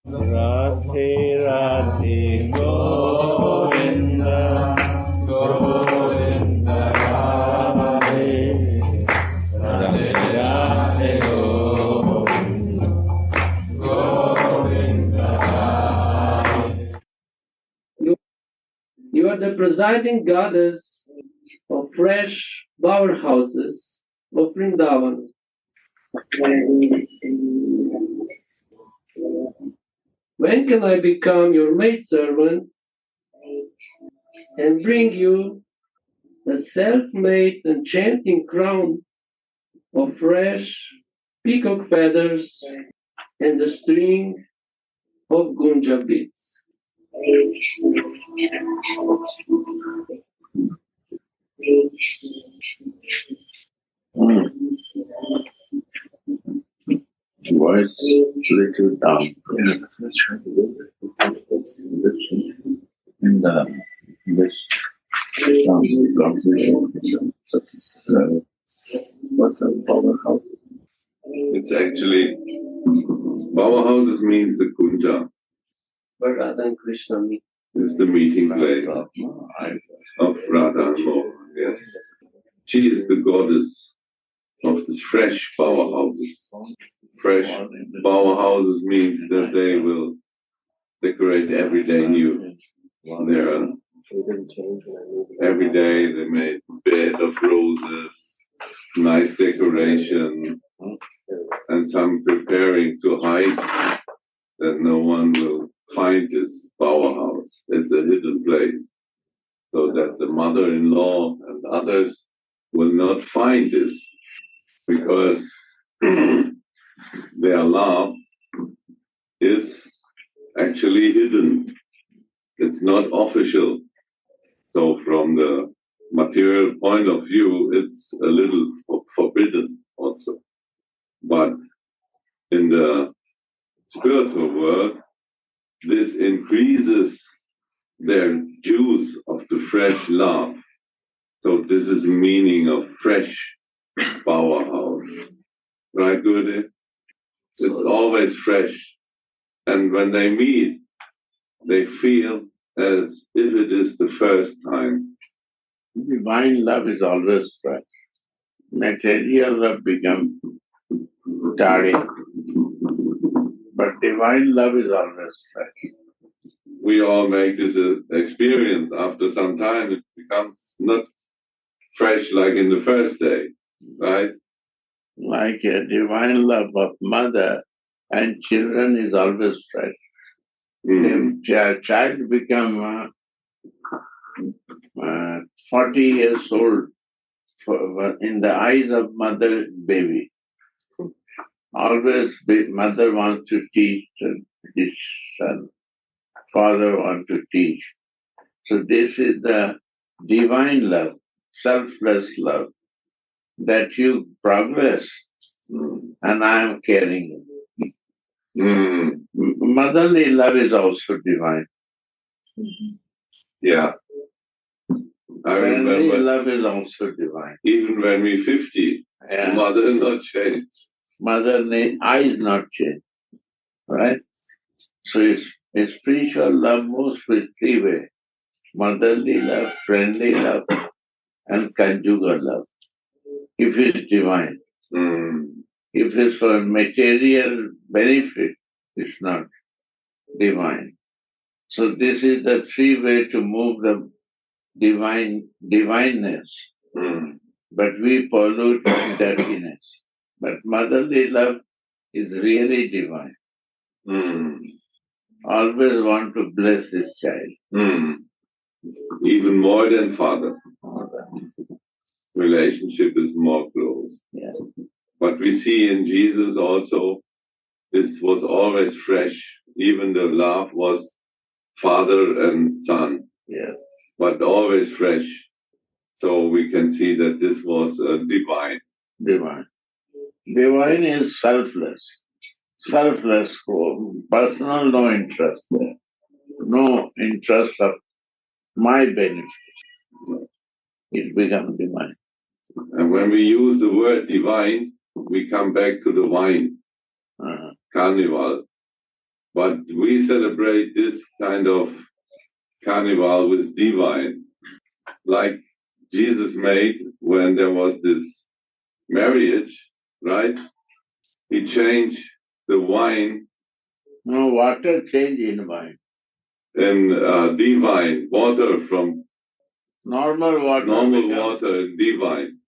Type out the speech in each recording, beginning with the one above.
Radhe Radhe Govinda Govinda Radhe Radhe Radhe Govinda Govinda Radhe. You are the presiding goddess of fresh powerhouses of Vrindavan. When can I become your maidservant and bring you the self-made enchanting crown of fresh peacock feathers and the string of gunja beads? Voice little down. In this conversation, what a powerhouse. It's actually powerhouses means the kunja. But Radha and Krishna meet. Is the meeting place of Radha and Mohan. Yes, she is the goddess of the fresh powerhouses. Fresh powerhouses means that they will decorate every day new. Every day they made bed of roses, nice decoration, and some preparing to hide that no one will find this powerhouse. It's a hidden place, so that the mother-in-law and others will not find this, because their love is actually hidden. It's not official. So from the material point of view, it's a little forbidden also. But in the spiritual world, this increases their juice of the fresh love. So this is meaning of fresh powerhouse. Right, Gurudev? It's always fresh. And when they meet, they feel as if it is the first time. Divine love is always fresh. Material love becomes tardy, but divine love is always fresh. We all make this experience. After some time, it becomes not fresh like in the first day, right? Like a divine love of mother and children is always fresh. If a child become 40 years old in the eyes of mother, baby, always mother wants to teach his son, father wants to teach. So this is the divine love, selfless love, that you progress and I am caring. Motherly love is also divine. Yeah. I remember love is also divine. Even when we're 50, mother is not changed. Mother eyes not changed. Right? So it's spiritual love moves with three ways. Motherly love, friendly love, and conjugal love. If it's divine. If it's for material benefit, it's not divine. So this is the three way to move the divineness. But we pollute dirtiness. But motherly love is really divine. Always want to bless his child. Even more than father. Relationship is more close. Yeah. But we see in Jesus also, this was always fresh. Even the love was father and son. Yeah. But always fresh. So we can see that this was divine. Divine. Divine is selfless. Selfless, personal, no interest. No interest of my benefit. It becomes divine. And when we use the word divine, we come back to the wine, carnival. But we celebrate this kind of carnival with divine, like Jesus made when there was this marriage, right? He changed the wine. No, water changed in wine. In divine, water from normal water. Normal water in divine.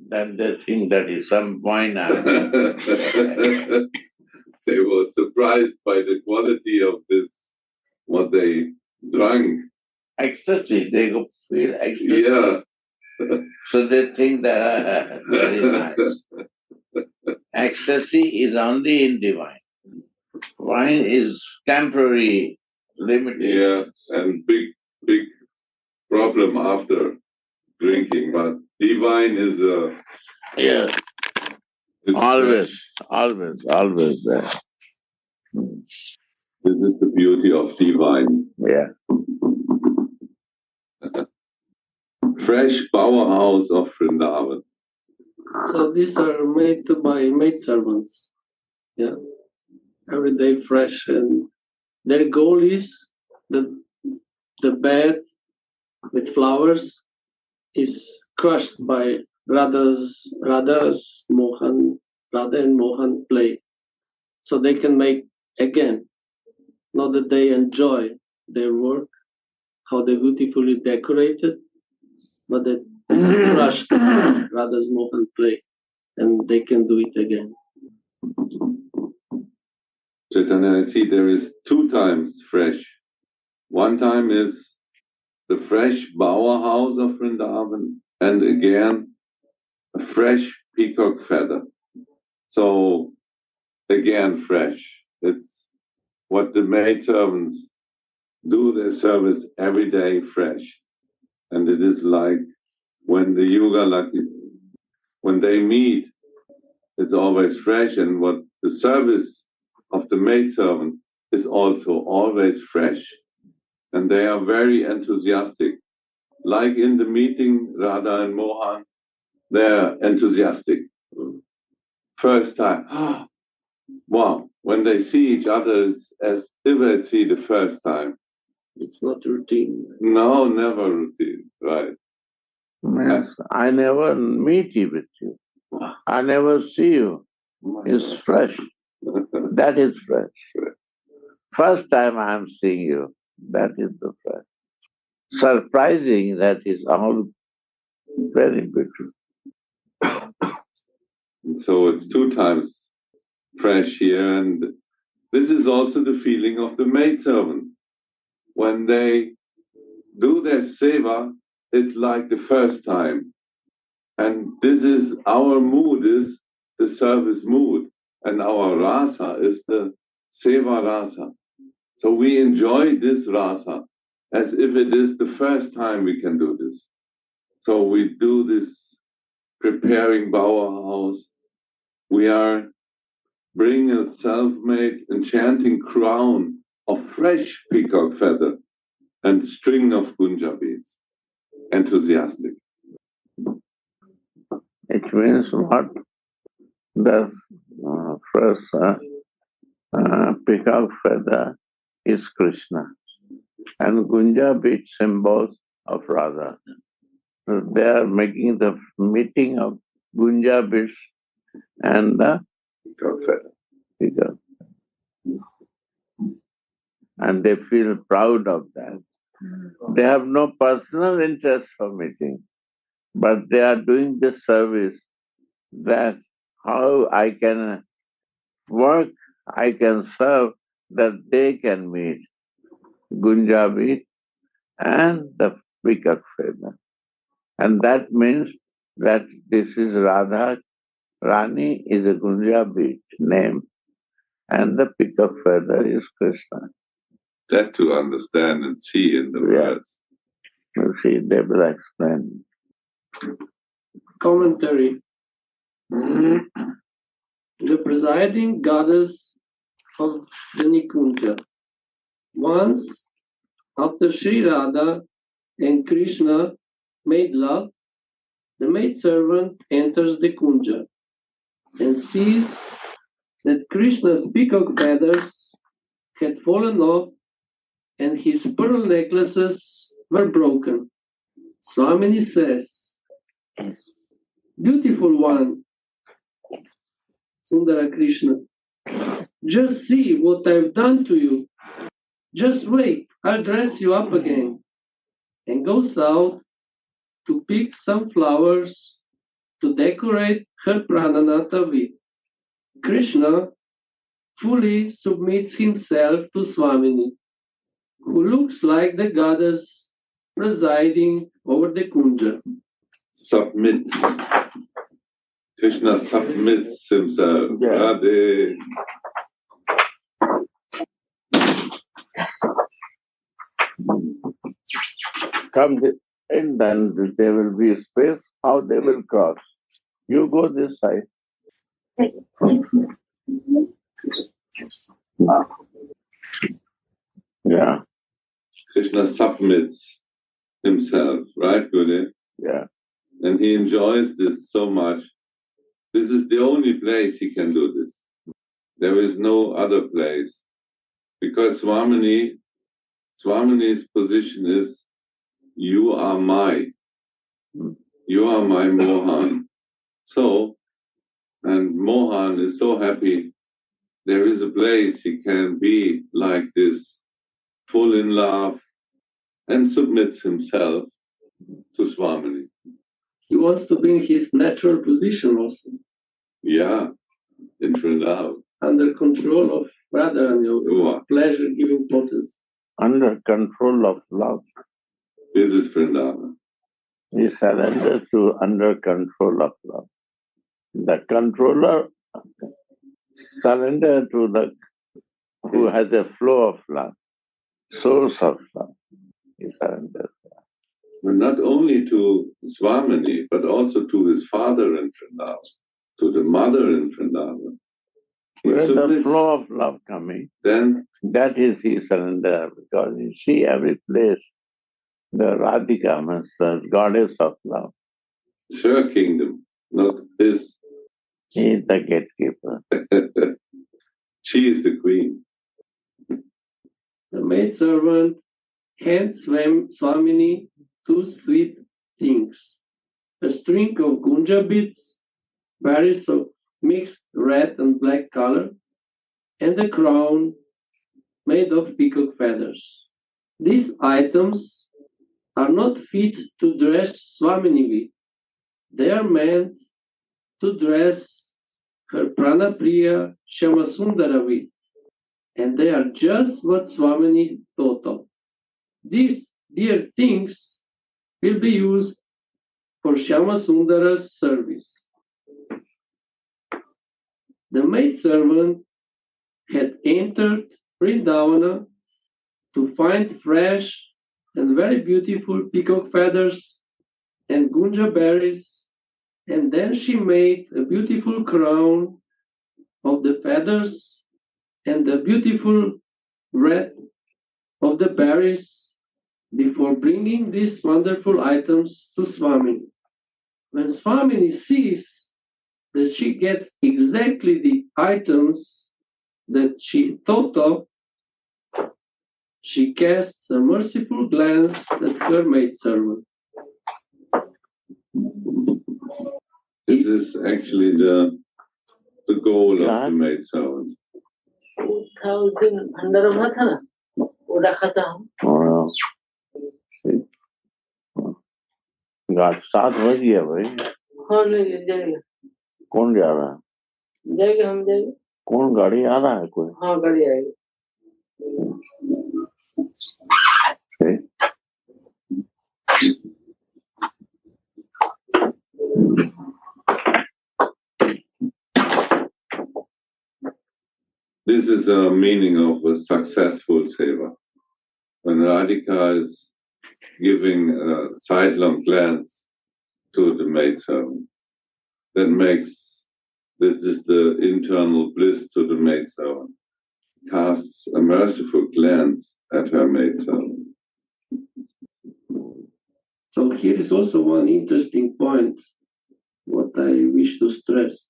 Then they think that is some wine. They were surprised by the quality of this, what they drank. Ecstasy, they feel ecstasy. Yeah. So they think that very nice. Ecstasy is only in divine. Wine is temporary, limited. Yeah, and big problem after drinking, but divine is yeah. Always there. This is the beauty of divine. Yeah. Fresh powerhouse of Vrindavan. So these are made by maidservants. Yeah. Every day fresh, and their goal is the bed with flowers is crushed by Radha and Mohan play. So they can make again. Not that they enjoy their work, how they beautifully decorated, but that it's crushed Radha's Mohan play, and they can do it again. Chaitanya, I see there is 2 times fresh. One time is the fresh bower house of Vrindavan, and again a fresh peacock feather. So again fresh. It's what the maidservants do their service every day fresh. And it is like when the Yuga Laki, when they meet, it's always fresh, and what the service of the maidservant is also always fresh. And they are very enthusiastic. Like in the meeting, Radha and Mohan, they're enthusiastic. First time, wow, when they see each other, it's as if they see the first time. It's not routine. No, never routine, right. Yes, I never meet you with you. I never see you. It's fresh. That is fresh. First time I am seeing you, that is the fresh. Surprising, that is all very beautiful. So it's 2 times fresh here, and this is also the feeling of the maidservant. When they do their seva, it's like the first time. And this is our mood, is the service mood, and our rasa is the seva rasa. So we enjoy this rasa as if it is the first time we can do this. So we do this preparing bower house. We are bringing a self-made enchanting crown of fresh peacock feather and string of gunja beads. Enthusiastic. It means what? The first peacock feather is Krishna, and gunja bead symbols of Radha. So they are making the meeting of gunja beads and the Peacock feather. peacock. And they feel proud of that. They have no personal interest for meeting, but they are doing this service that how I can work, I can serve, that they can meet Gunjabi and the peacock feather. And that means that this is Radha. Rani is a Gunjabi name, and the peacock feather is Krishna. That to understand and see in the words. You see, they will explain. Commentary. The presiding goddess of the Nikunja. Once, after Sri Radha and Krishna made love, the maidservant enters the kunja and sees that Krishna's peacock feathers had fallen off and his pearl necklaces were broken. Swamini says, "Beautiful one, Sundara Krishna, just see what I've done to you. Just wait, I'll dress you up again." And goes out to pick some flowers to decorate her prananata with. Krishna fully submits himself to Swamini, who looks like the goddess presiding over the kunja. Submits. Krishna submits himself. Yeah. Radhe. Come and then there will be a space, how they will cross. You go this side. Yeah, Krishna submits himself, right, Gurudev? yeah. And he enjoys this so much. This is the only place he can do this. There is no other place. Because Swamini's position is, you are my Mohan. So, and Mohan is so happy, there is a place he can be like this, full in love, and submits himself to Swamini. He wants to be in his natural position also, Yeah, in Vrindavan. under control of Radha and your Ua. pleasure-giving potency. Under control of love. This is Vrindavan. He surrenders to under control of love. The controller surrender to the who has a flow of love, source of love. He surrenders. But not only to Swamini, but also to his father in Vrindavan, to the mother in Vrindavan. He Where the submits. flow of love coming, Then that is he surrender, because you see every place the Radhika means the goddess of love. it's her kingdom, not his. He is the gatekeeper. She is the queen. The maidservant hands Swamini two sweet things: a string of gunja beads, berries of mixed red and black color, and a crown made of peacock feathers. These items are not fit to dress Swamini with. They are meant to dress her Pranapriya Shyamasundara with, and they are just what Swamini thought of. These dear things will be used for Shyamasundara's service. The maidservant had entered Vrindavana to find fresh and very beautiful peacock feathers and gunja berries, and then she made a beautiful crown of the feathers and the beautiful red of the berries before bringing these wonderful items to Swamini. When Swamini sees that she gets exactly the items that she thought of, she casts a merciful glance at her maidservant. This is actually the goal of the maidservant. था उस दिन भंडारा हुआ था ना, वो रखा था हम। 7 बज गया भाई। हाँ नहीं जाएगा। कौन जा रहा है? जाएगा, हम जाएंगे। कौन गाड़ी आ रहा है कोई? हाँ गाड़ी आएगी। This is a meaning of a successful seva. When Radhika is giving a sidelong glance to the maidservant, this is the internal bliss to the maidservant, casts a merciful glance at her maidservant. So here is also one interesting point, what I wish to stress.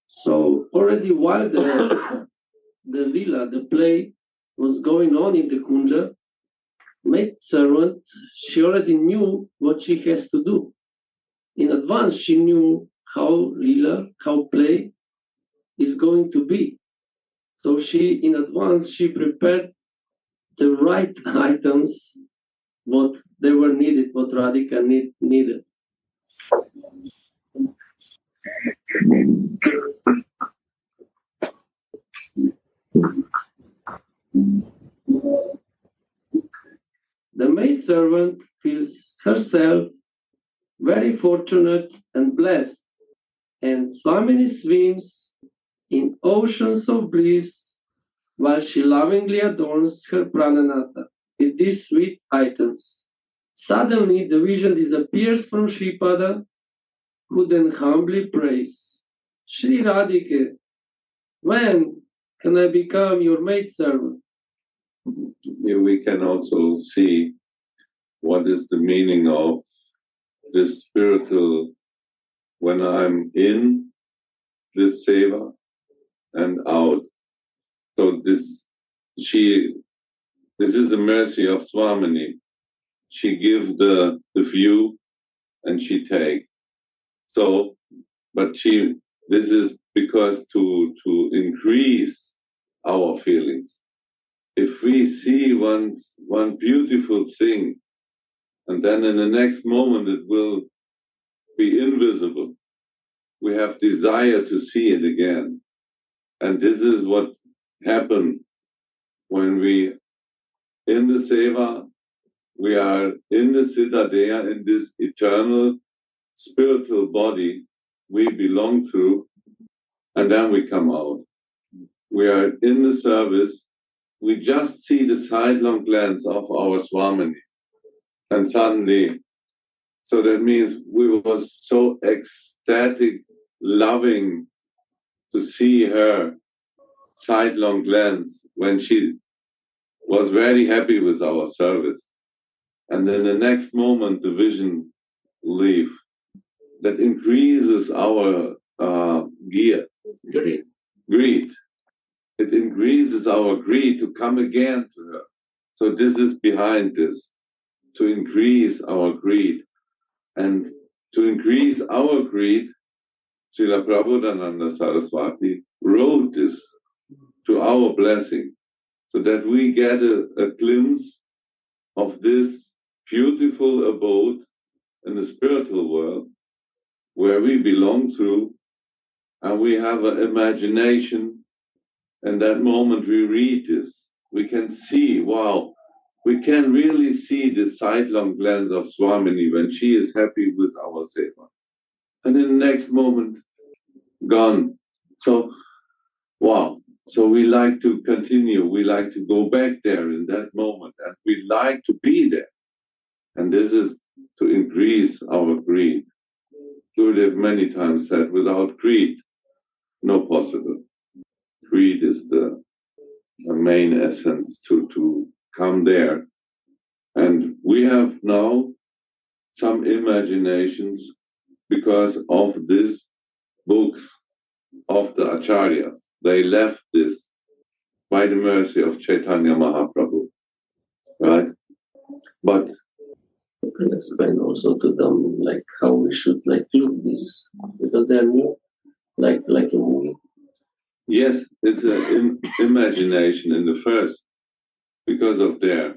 So already while the Lila, the play was going on in the kunja, maid servant, she already knew what she has to do. In advance, she knew how lila, how play is going to be. So in advance, she prepared the right items, what they were needed, what Radhika needed. The maidservant feels herself very fortunate and blessed, and Swamini swims in oceans of bliss while she lovingly adorns her prananatha with these sweet items. Suddenly, the vision disappears from Shripada, who then humbly prays, Shri Radhike, when can I become your maidservant? Here we can also see what is the meaning of this spiritual, when I'm in this seva and out. So this is the mercy of Swamini. She gives the view and she takes. So, but this is because to increase our feelings. If we see one beautiful thing, and then in the next moment it will be invisible, we have desire to see it again. And this is what happened when we, in the seva, we are in the Siddhadeha, in this eternal spiritual body we belong to, and then we come out. We are in the service, we just see the sidelong glance of our Swamini, and suddenly, so that means we were so ecstatic, loving to see her sidelong glance when she was very happy with our service. And then the next moment the vision leave. That increases our greed. It increases our greed to come again to her. So this is behind this, to increase our greed. And to increase our greed, Srila Prabodhananda Saraswati wrote this to our blessing, so that we get a glimpse of this beautiful abode in the spiritual world where we belong to, and we have an imagination. In that moment we read this, we can see, wow, we can really see the sidelong glance of Swamini when she is happy with our seva. And in the next moment, gone. So, wow. So we like to continue, we like to go back there in that moment, and we like to be there. And this is to increase our greed. Gurudev many times said, without greed, no possible. Greed is the main essence to come there. And we have now some imaginations because of these books of the Acharyas. They left this by the mercy of Chaitanya Mahaprabhu, right? But you can explain also to them like how we should like look this, because they're new, like a movie. yes, it's an imagination in the first because of there.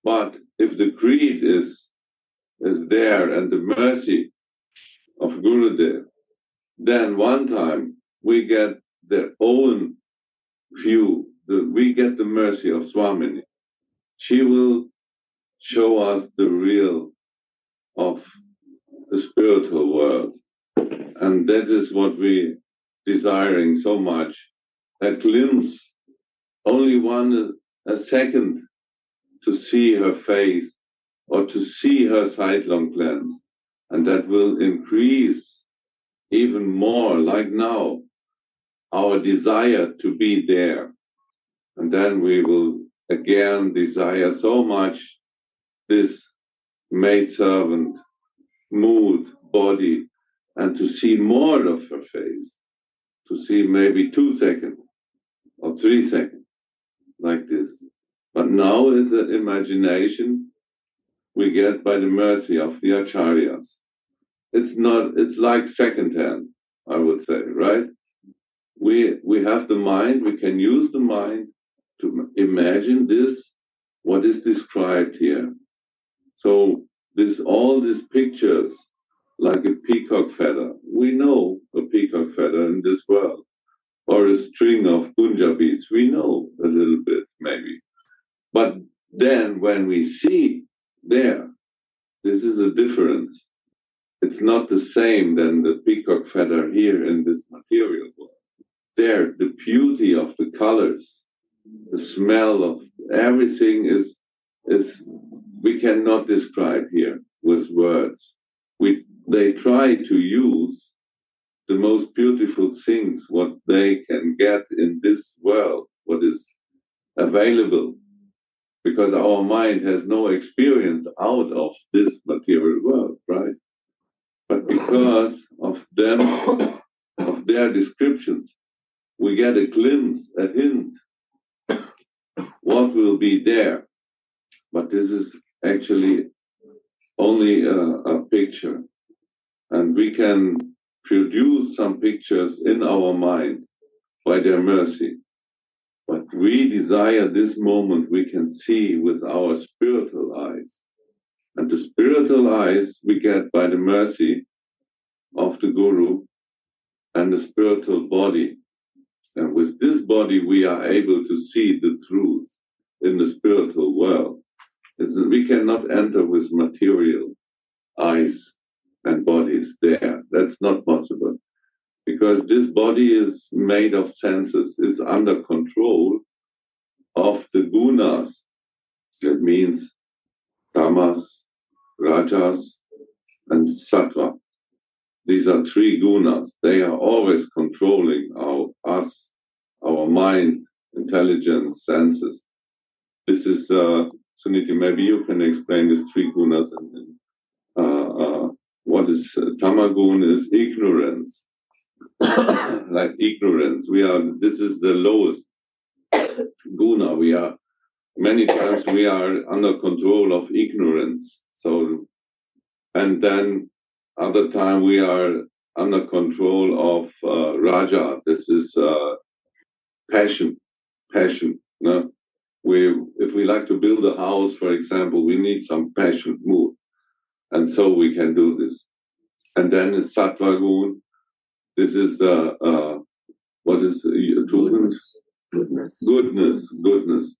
But if the greed is there and the mercy of Gurudev, then one time we get their own view, we get the mercy of Swamini. She will show us the real of the spiritual world. And that is what we desiring so much. A glimpse, only a second to see her face or to see her sidelong glance. And that will increase even more, like now, our desire to be there. And then we will again desire so much this maidservant mood, body, and to see more of her face, to see maybe 2 seconds or 3 seconds. like this. But now is an imagination we get by the mercy of the acharyas. It's like secondhand, I would say, right? We have the mind, we can use the mind to imagine this, what is described here. So all these pictures, like a peacock feather, we know a peacock feather in this world, or a string of gunja beads, we know a little bit maybe. But then when we see there, this is a difference. It's not the same than the peacock feather here in this material world. There, the beauty of the colors, the smell of everything is we cannot describe here with words. They try to use the most beautiful things what they can get in this world, what is available, because our mind has no experience out of this material world, right? But because of them, of their descriptions, we get a glimpse, a hint, what will be there. But this is actually only a picture. And we can produce some pictures in our mind by their mercy. But we desire this moment we can see with our spiritual eyes. And the spiritual eyes we get by the mercy of the Guru and the spiritual body. And with this body we are able to see the truth in the spiritual world. We cannot enter with material eyes and bodies there. That's not possible. Because this body is made of senses, is under control of the gunas. That means tamas, rajas, and sattva. These are three gunas. They are always controlling us, our mind, intelligence, senses. This is, Sudhanidhi, maybe you can explain these three gunas. What is tamagun is ignorance. Like ignorance. This is the lowest guna. Many times we are under control of ignorance. So, and then other time we are under control of raja. This is passion. No? If we like to build a house, for example, we need some passion mood, and so we can do this. And then is sattva gun. This is what is goodness.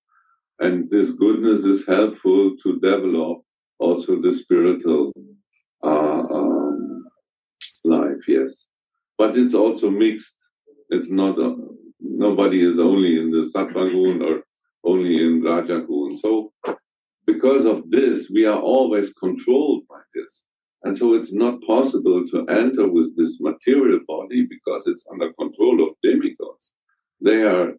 And this goodness is helpful to develop also the spiritual life, yes. But it's also mixed. It's not, nobody is only in the sattva gun or only in raja gun. So because of this, we are always controlled by this. And so it's not possible to enter with this material body because it's under control of demigods. They are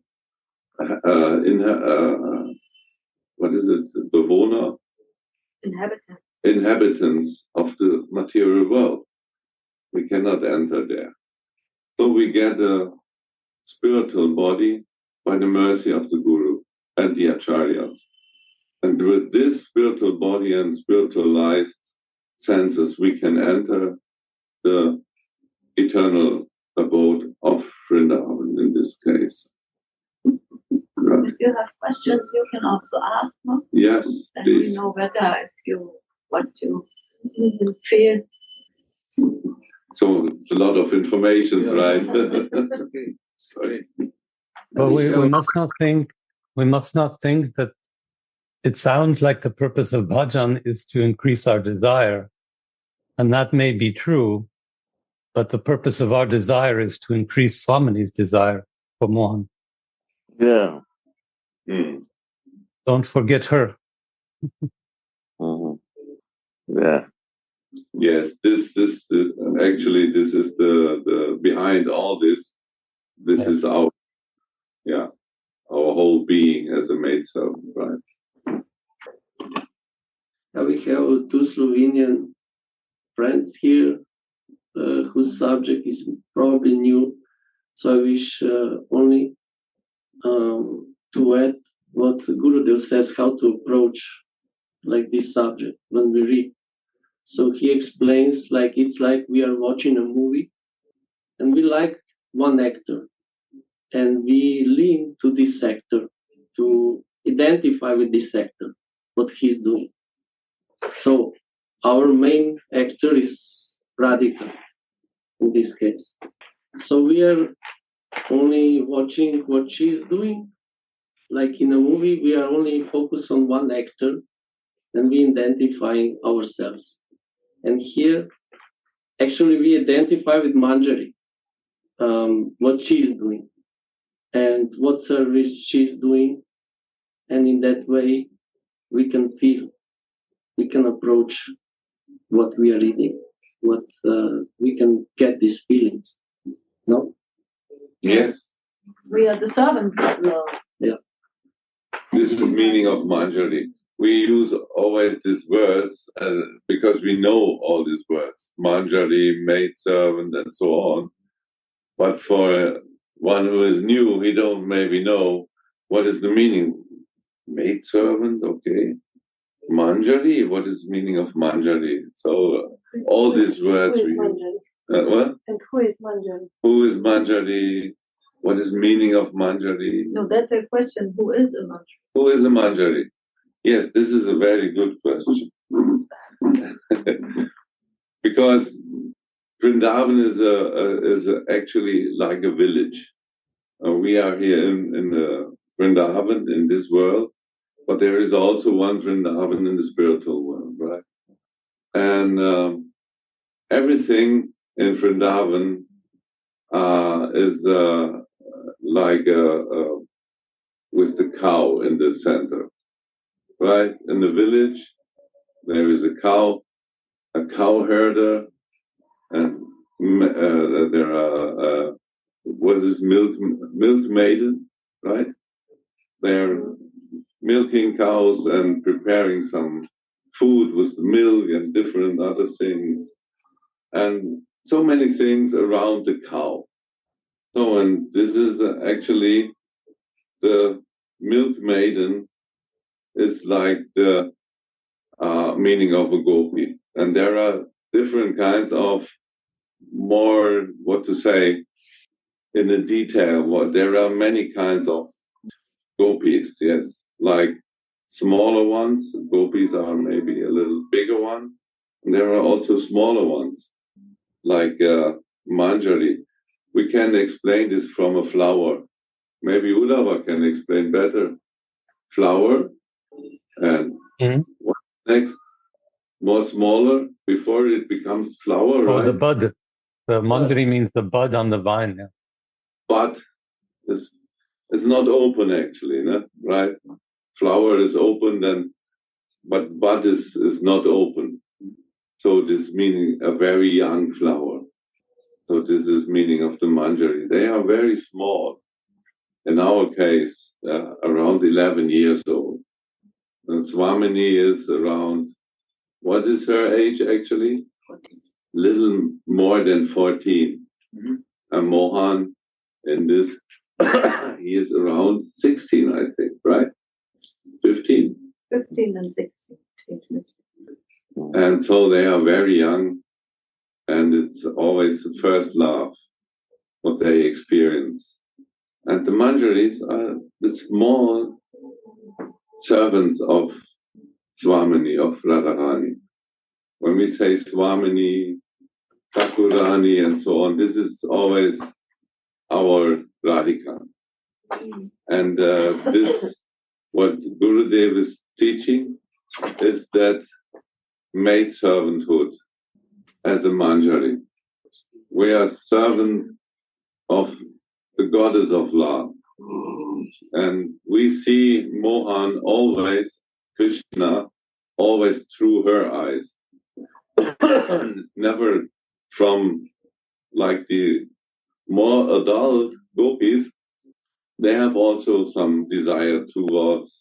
what is it? Bewohner? Inhabitants of the material world. We cannot enter there. So we get a spiritual body by the mercy of the Guru and the Acharyas. And with this spiritual body and spiritualized senses, we can enter the eternal abode of Vrindavan in this case. If you have questions, you can also ask, no? Yes, then please. We know better if you want to feel. So it's a lot of information, right? Okay. Sorry. But we must not think that it sounds like the purpose of bhajan is to increase our desire. And that may be true, but the purpose of our desire is to increase Swamini's desire for Mohan. Yeah. Don't forget her. Yeah. Yes, this actually this is the behind all this. This Yes. is our whole being as a maidservant, right? We have two Slovenian friends here whose subject is probably new, so I wish only to add what Gurudev says, how to approach like this subject when we read. So he explains like it's like we are watching a movie and we like one actor and we lean to this actor to identify with this actor, what he's doing. So our main actor is Radhika in this case. So we are only watching what she's doing. Like in a movie, we are only focused on one actor and we identifying ourselves. And here, actually, we identify with Manjari, what she's doing and what service she's doing. And in that way, we can feel, we can approach what we are reading, what we can get these feelings. No? Yes, We are the servants of love. Yeah. this is meaning of Manjari. We use always these words because we know all these words. Manjari, maidservant, and so on. But for one who is new, he don't maybe know what is the meaning. Maidservant, okay. Manjari, what is the meaning of Manjari? So all these words we use. What? And who is Manjari? Who is Manjari? What is meaning of Manjari? No, that's a question. Who is a Manjari? Who is a Manjari? Yes, this is a very good question. Because Vrindavan is actually like a village. We are here in the Vrindavan, in this world, but there is also one Vrindavan in the spiritual world, right? And everything in Vrindavan is like with the cow in the center, right? In the village, there is a cow herder, and there are what is milk maiden, right? They're milking cows and preparing some food with the milk and different other things, and so many things around the cow. So, and this is actually the milk maiden is like the meaning of a gopi, and there are different kinds of more, what to say, in the detail. There are many kinds of gopis, yes, like smaller ones. Gopis are maybe a little bigger one. And there are also smaller ones, like Manjari. We can explain this from a flower. Maybe Uddhava can explain better. Flower, and what next? More smaller before it becomes flower, right? Oh, the bud. The Manjari means the bud on the vine. Yeah. Bud is not open actually, no? Right? Flower is open, then, but bud is not open. So this meaning a very young flower. So this is meaning of the Manjari. They are very small. In our case, around 11 years old. And Swamini is around, what is her age actually? 14. Little more than 14. Mm-hmm. And Mohan in this, he is around 16, I think, right? 15? 15 and 16. And so they are very young, and it's always the first love, what they experience. And the Manjaris are the small servants of Swamini, of Radharani. When we say Swamini, Thakurani, and so on, this is always our Radhika. And this, what Gurudev is teaching, is that maid servanthood as a Manjari. We are servants of the goddess of love. And we see Mohan always, Krishna, always through her eyes. Never from like the more adult gopis. They have also some desire towards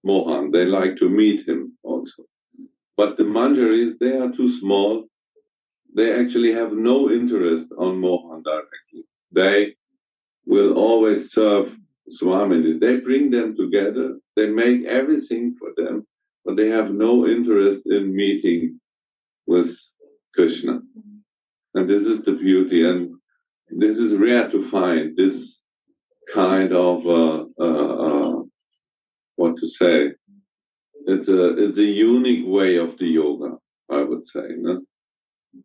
Mohan. They like to meet him also. But the Manjaris, they are too small. They actually have no interest on Mohan directly. They will always serve Swami, they bring them together, they make everything for them, but they have no interest in meeting with Krishna. And this is the beauty, and this is rare to find, this kind of, what to say, it's a unique way of the yoga, I would say. No?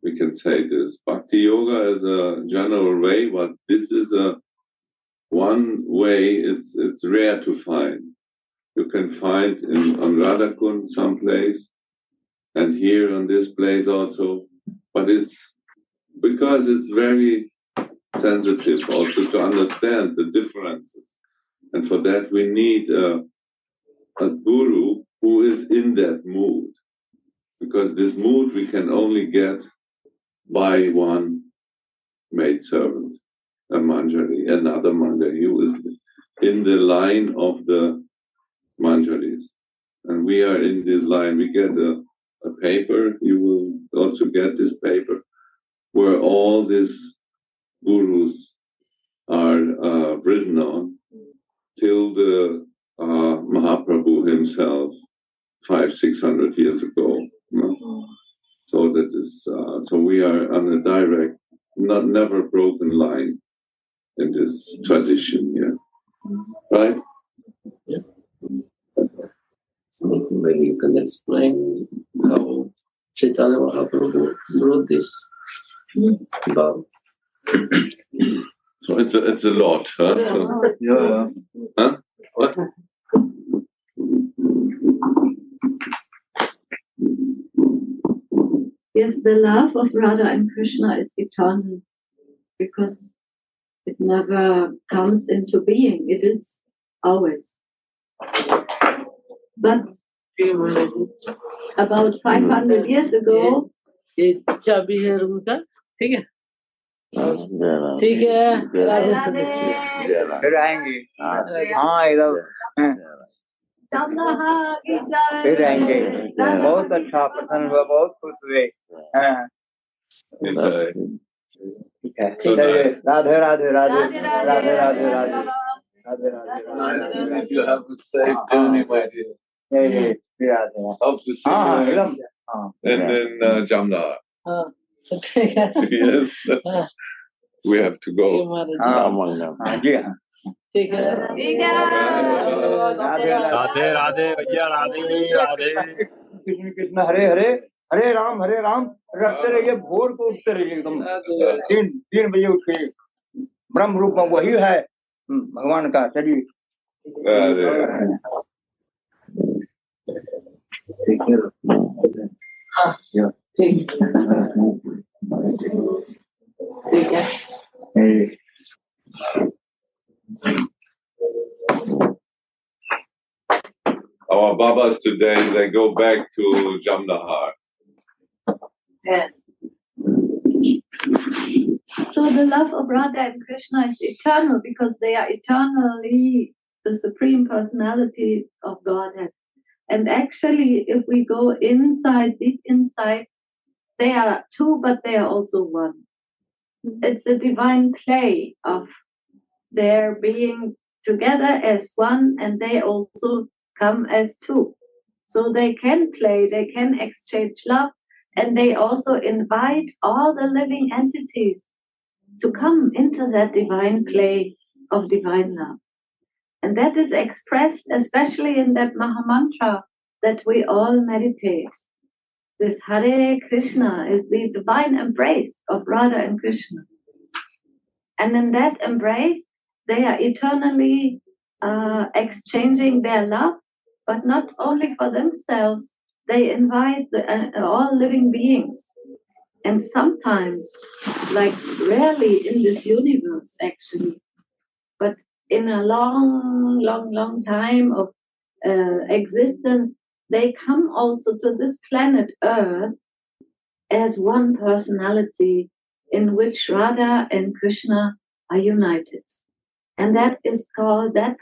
We can say this. Bhakti yoga is a general way, but this is a one way, it's rare to find. You can find on Radha Kund someplace, and here on this place also, but it's because it's very sensitive also to understand the differences. And for that we need a guru who is in that mood, because this mood we can only get by one maidservant, a manjari, another manjari who is in the line of the manjaris. And we are in this line. We get a paper, you will also get this paper, where all these gurus are written on, till the Mahaprabhu himself, 500-600 years ago. No? So that is, so we are on a direct, never broken line in this tradition here, right? Yeah. Maybe you can explain how Chaitanya Mahaprabhu wrote this about. So it's a lot, huh? So, Yeah. huh? What? Yes, the love of Radha and Krishna is eternal, because it never comes into being. It is always. But about 500 years ago, ये चाबी है room का, ठीक है ठीक है फिर आएंगे हाँ इधर फिर आएंगे बहुत अच्छा प्रसन्न हुआ बहुत खुश हुए हाँ ठीक है चलिए Radhe Radhe Radhe Radhe Radhe Radhe Radhe Radhe You have to say journey, my dear. ये राधे How to see हाँ you एकदम and then Jamna. हाँ ठीक है Yes. We have to go. हाँ जी हाँ ठीक है राधे राधे राधे भैया राधे राधे कृष्ण कृष्ण हरे हरे हरे राम रखते रहिए भोर को उठते रहिए एकदम 3 बजे उठिए ब्रह्म रूप में वही है भगवान का चलिए हाँ ठीक है Our Babas today, they go back to Jamnahar. yes. So the love of Radha and Krishna is eternal, because they are eternally the supreme personalities of Godhead. And actually, if we go inside, deep inside, they are two, but they are also one. It's a divine play of their being together as one, and they also come as two. So they can play, they can exchange love, and they also invite all the living entities to come into that divine play of divine love. And that is expressed especially in that Maha Mantra that we all meditate. This Hare Krishna is the divine embrace of Radha and Krishna. And in that embrace, they are eternally exchanging their love, but not only for themselves, they invite all living beings. And sometimes, like rarely in this universe actually, but in a long time of existence, they come also to this planet Earth as one personality in which Radha and Krishna are united. And that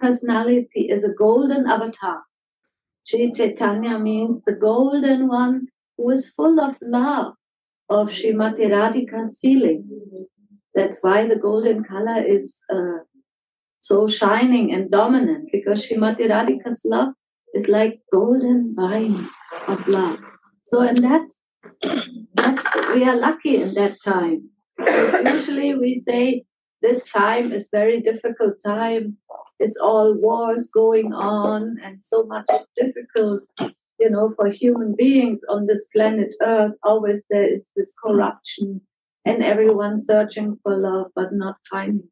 personality is a golden avatar. Sri Chaitanya means the golden one who is full of love of Srimati Radhika's feelings. That's why the golden color is so shining and dominant, because Srimati Radhika's love is like golden wine of love. So in that we are lucky in that time. Usually we say this time is very difficult time. It's all wars going on and so much difficult, for human beings on this planet Earth. Always there is this corruption and everyone searching for love but not finding.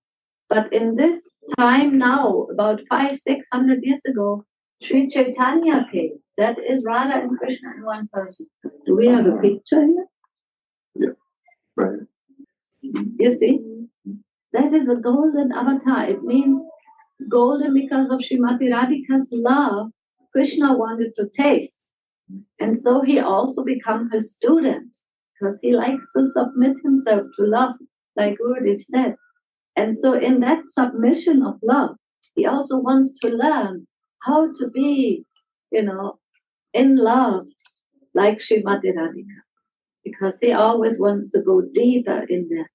But in this time now, about 500-600 years ago, Sri Chaitanya came. That is Radha and Krishna in one person. Do we have a picture here? Yeah, right. You see? That is a golden avatar. It means golden because of Srimati Radhika's love. Krishna wanted to taste. And so he also became her student because he likes to submit himself to love, like Gurudev said. And so in that submission of love, he also wants to learn how to be, in love like Srimati Radhika. Because he always wants to go deeper in that,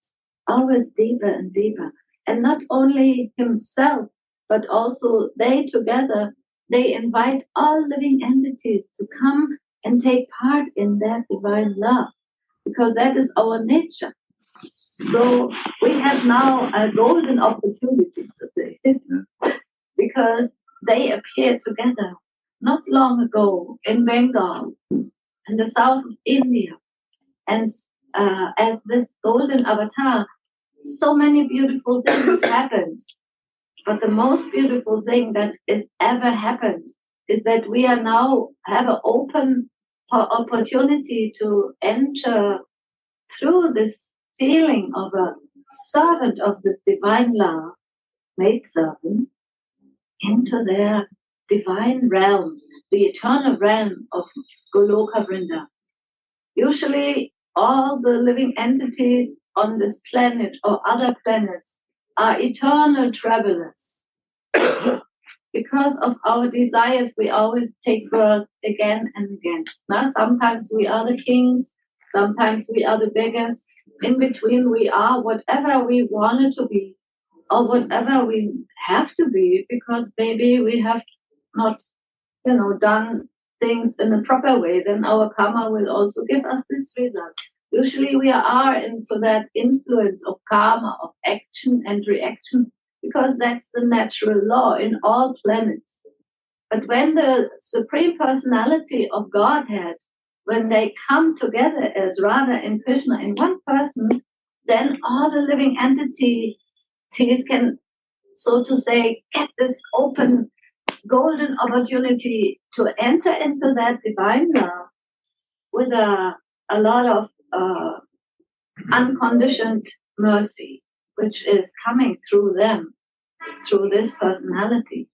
always deeper and deeper. And not only himself, but also they together, they invite all living entities to come and take part in that divine love, because that is our nature. So we have now a golden opportunity to say, because they appeared together not long ago in Bengal, in the south of India. And as this golden avatar, so many beautiful things happened. But the most beautiful thing that has ever happened is that we are now have an open opportunity to enter through this feeling of a servant of this divine love, made servant, into their divine realm, the eternal realm of Goloka Vrinda. Usually, all the living entities on this planet or other planets are eternal travelers. Because of our desires, we always take birth again and again. Now, sometimes we are the kings, sometimes we are the beggars. In between, we are whatever we wanted to be, or whatever we have to be, because maybe we have not, done things in a proper way. Then our karma will also give us this result. Usually, we are into that influence of karma, of action and reaction, because that's the natural law in all planets. But when the Supreme Personality of Godhead, when they come together as Radha and Krishna in one person, then all the living entities can, so to say, get this open golden opportunity to enter into that divine love with a lot of unconditioned mercy, which is coming through them, through this personality.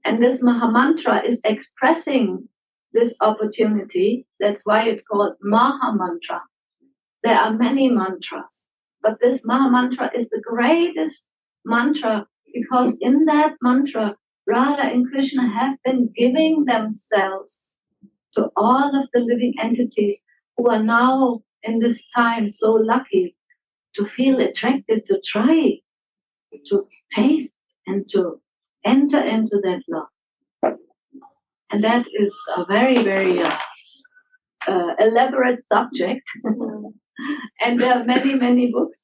And this Mahamantra is expressing this opportunity. That's why it's called Mahamantra. There are many mantras, but this Mahamantra is the greatest mantra, because in that mantra, Radha and Krishna have been giving themselves to all of the living entities who are now in this time so lucky to feel attracted to try, to taste, and to enter into that love. And that is a very, very elaborate subject. And there are many, many books.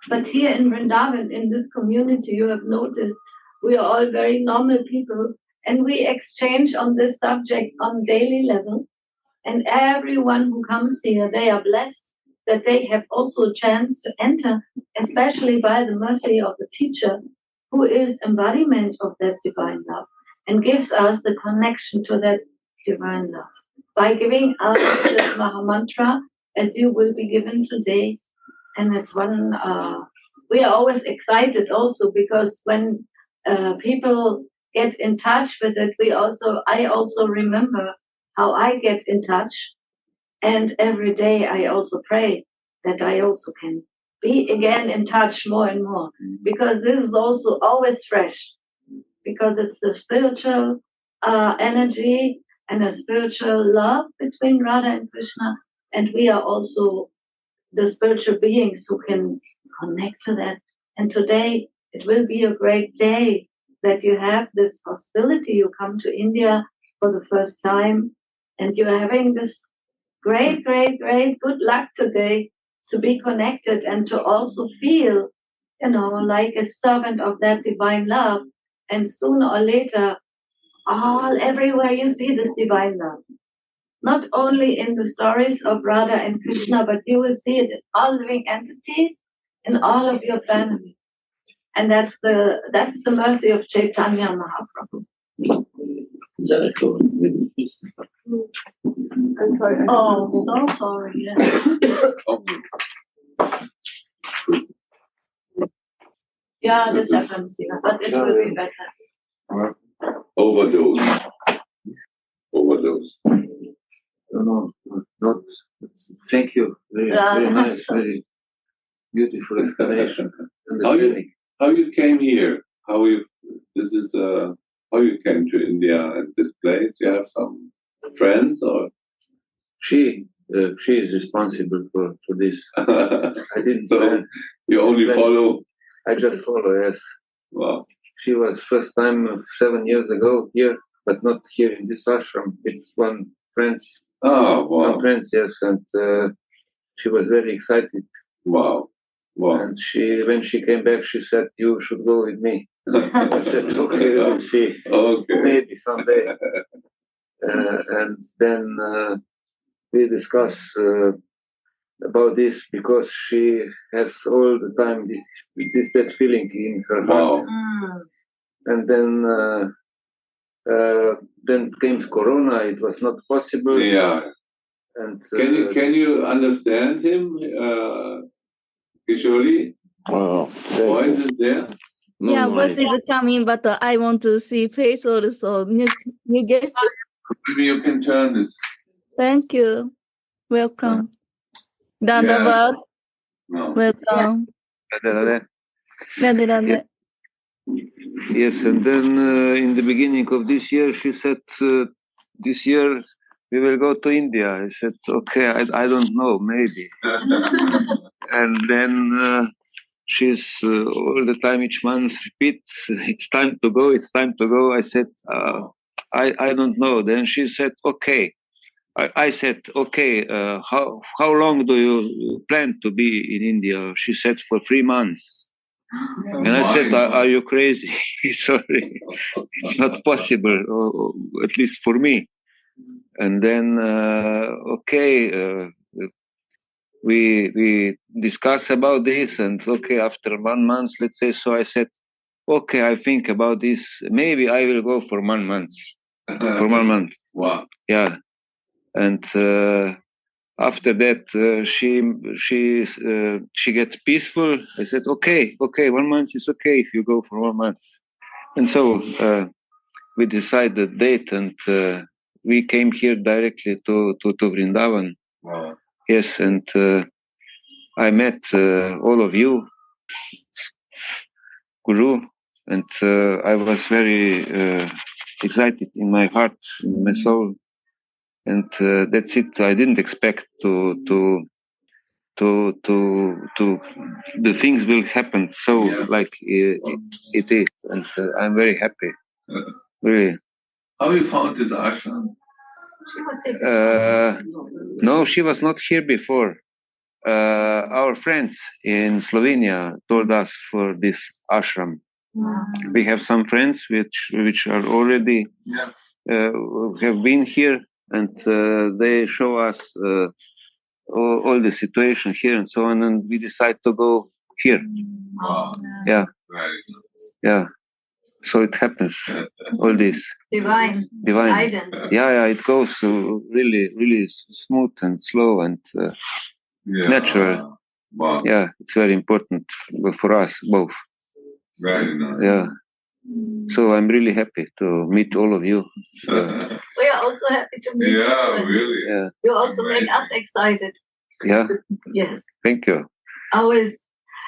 But here in Vrindavan, in this community, you have noticed we are all very normal people, and we exchange on this subject on daily level. And everyone who comes here, they are blessed that they have also a chance to enter, especially by the mercy of the teacher, who is embodiment of that divine love and gives us the connection to that divine love. By giving us this Mahamantra, as you will be given today, and it's one, we are always excited also, because when people get in touch with it, I also remember how I get in touch. And every day I also pray that I also can be again in touch more and more, because this is also always fresh, because it's the spiritual energy and a spiritual love between Radha and Krishna, and we are also the spiritual beings who can connect to that. And today it will be a great day that you have this possibility. You come to India for the first time and you're having this great, great, great good luck today to be connected and to also feel, like a servant of that divine love. And sooner or later, everywhere you see this divine love. Not only in the stories of Radha and Krishna, but you will see it in all living entities, in all of your family. And that's the mercy of Chaitanya Mahaprabhu. Oh, so sorry. Yeah, this happens, but it will be better. Overdose. No, not. Thank you. Very nice, very beautiful explanation. How you came here? How you came to India and this place? You have some friends or? She is responsible for this. I didn't. So you only follow? I just follow. Yes. Wow. She was first time 7 years ago here, but not here in this ashram. It's one friend. Oh, wow. Some friends, yes, and she was very excited. Wow. And when she came back, she said, "You should go with me." I said, "Okay, we'll see. Okay. Maybe someday." And then we discuss about this because she has all the time that feeling in her heart. And then came Corona. It was not possible. Yeah. And can you understand him, Kishori? Voice is there? Yeah, voice is coming, but I want to see face also. New guest. Maybe you can turn this. Thank you. Welcome. Dandavad. No. Welcome. Radha. Yes, and then in the beginning of this year, she said, this year we will go to India. I said, okay, I don't know, maybe. And then she's all the time, each month repeats, it's time to go, it's time to go. I said, I don't know. Then she said, okay. I said, okay, how long do you plan to be in India? She said, for 3 months. And I said, are you crazy? Sorry, it's not possible, or at least for me. And then, we discuss about this, and okay, after 1 month, let's say, so I said, okay, I think about this. Maybe I will go for 1 month. For 1 month. Wow. Yeah. And after that, she gets peaceful. I said, okay, 1 month is okay if you go for 1 month. And so we decided the date, and we came here directly to Vrindavan. Wow. Yes, and I met all of you, Guru, and I was very excited in my heart, in my soul. And that's it. I didn't expect to the things will happen so like it is, and I'm very happy. Really. How you found this ashram? No, she was not here before. Our friends in Slovenia told us for this ashram. We have some friends which are already have been here, and they show us all the situation here and so on, and we decide to go here. Wow. Yeah. Very good. Yeah. So it happens. All this. Divine. Guidance. Yeah. It goes really, really smooth and slow and natural. Wow. Yeah, it's very important for us both. Very nice. Yeah. So I'm really happy to meet all of you. We are also happy to meet you. Yeah, really. Yeah. You also make us excited. Yeah. Yes. Thank you. Always,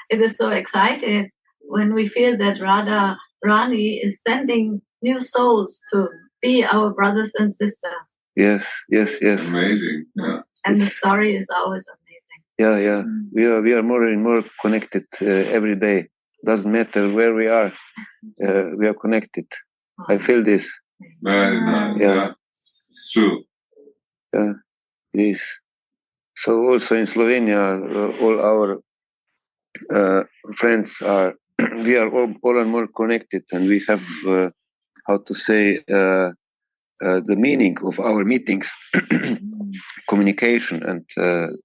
it is so excited when we feel that Radha Rani is sending new souls to be our brothers and sisters. Yes. Amazing. Yeah. And the story is always amazing. Yeah. We are more and more connected every day. Doesn't matter where we are connected. I feel this. Very nice. Yeah. Yeah. It's true. Yeah, it is. So also in Slovenia, all our friends are, we are all and more connected, and we have, how to say, the meaning of our meetings, communication, and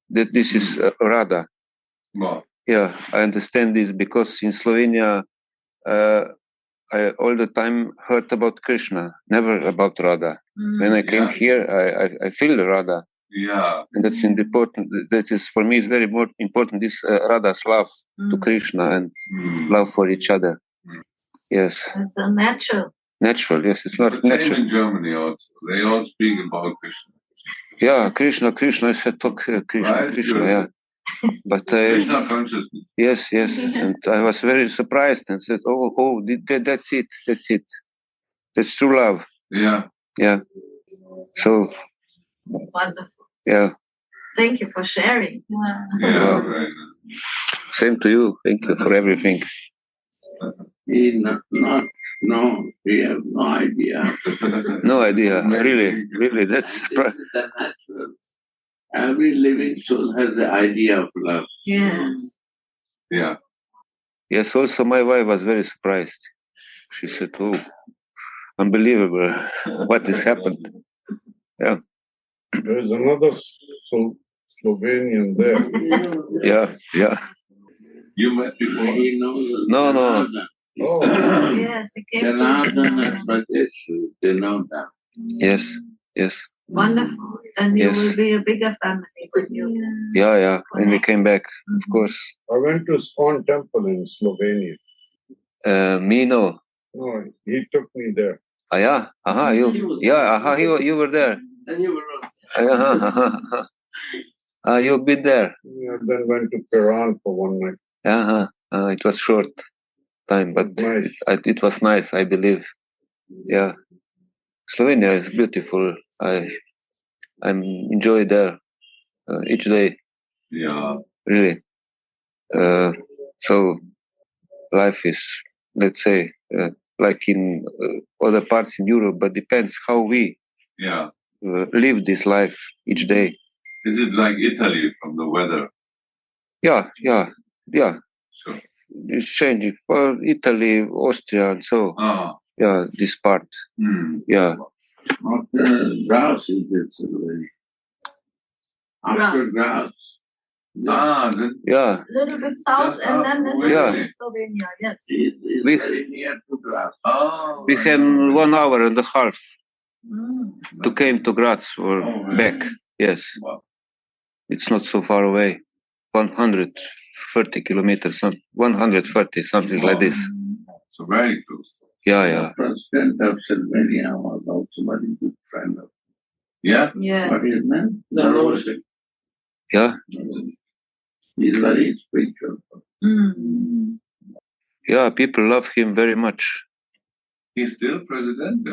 this is Radha. Wow. Yeah, I understand this because in Slovenia, I all the time heard about Krishna, never about Radha. When I came here, I feel Radha. Yeah. And that's important. That is, for me, is very important, this Radha's love to Krishna and love for each other. Yes. It's a natural. Natural, yes. It's not natural. Same in Germany also. They all speak about Krishna. Yeah, Krishna, I said talk Krishna, Right, Krishna, good. yeah. But Krishna consciousness. yes, and I was very surprised and said, that's it. That's true love. Yeah. Yeah. So. Wonderful. Yeah. Thank you for sharing. Yeah, right. Same to you. Thank you for everything. We have no idea. No idea. Really, that's the natural. Every living soul has the idea of love. Yes. Yeah. Yes, also my wife was very surprised. She said, oh, unbelievable. What has happened? Yeah. There's another Slovenian there. Yeah. You met before? He knows. No. Oh. Yes, it came they know that. Yes. Wonderful. And you will be a bigger family when you. Yeah. When we came back, of course. I went to Swan Temple in Slovenia. Me, no. No, he took me there. Yeah. You were there. And you were You've been there. Yeah, then went to Peran for one night. It was short time, but nice. It was nice, I believe. Yeah. Slovenia is beautiful. I'm enjoy there each day. Yeah. Really. So life is, let's say, like in other parts in Europe, but depends how we live this life each day. Is it like Italy from the weather? Yeah. Sure. It's changing for Italy, Austria, and so. Yeah, this part. Yeah. Not Graz is it. After Graz. Yeah. Little bit south, and then this is Slovenia. Yes. It's very near to Graz. We had 1 hour and a half to came to Graz or back. Yes. Wow. It's not so far away. 130 kilometers, 130, something like this. So very close. Yeah. The president of Slovenia was also a very good friend of. Yeah? Yes. What is his name? Rasa. Yeah. He's very spiritual. Yeah, people love him very much. He's still president?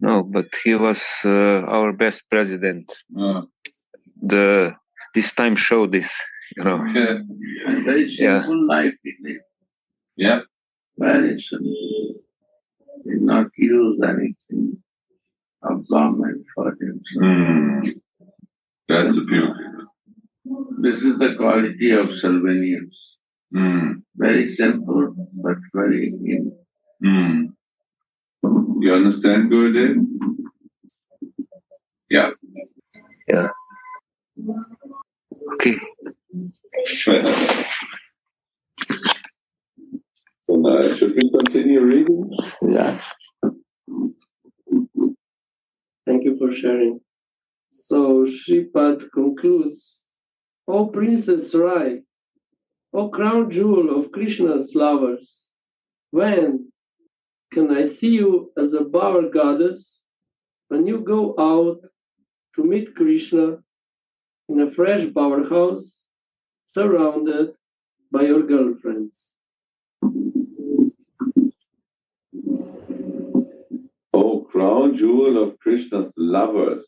No, but he was our best president. This time show this, And very simple life he lived. Yeah. Very simple. Did not use anything of government for himself. That's the beauty. This is the quality of Slovenians. Very simple, but very You understand, Gurudev? Yeah. Okay. So now, should we continue reading? Yeah. Thank you for sharing. So Shripad concludes, O Princess Rai, O crown jewel of Krishna's lovers, when can I see you as a bower goddess when you go out to meet Krishna in a fresh bower house surrounded by your girlfriends? Oh, crown jewel of Krishna's lovers.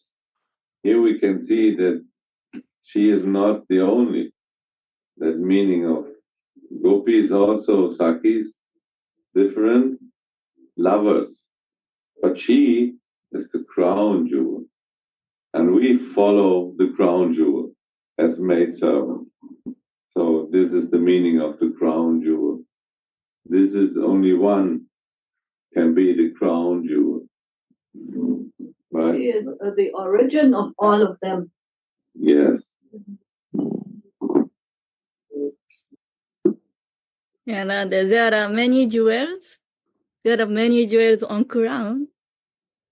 Here we can see that she is not the only. That meaning of gopis also, Sakis, different lovers. But she is the crown jewel. And we follow the crown jewel as maidservant. So this is the meaning of the crown jewel. This is only one can be the crown jewel. Right? She is the origin of all of them. Yes. And there are many jewels. There are many jewels on crown,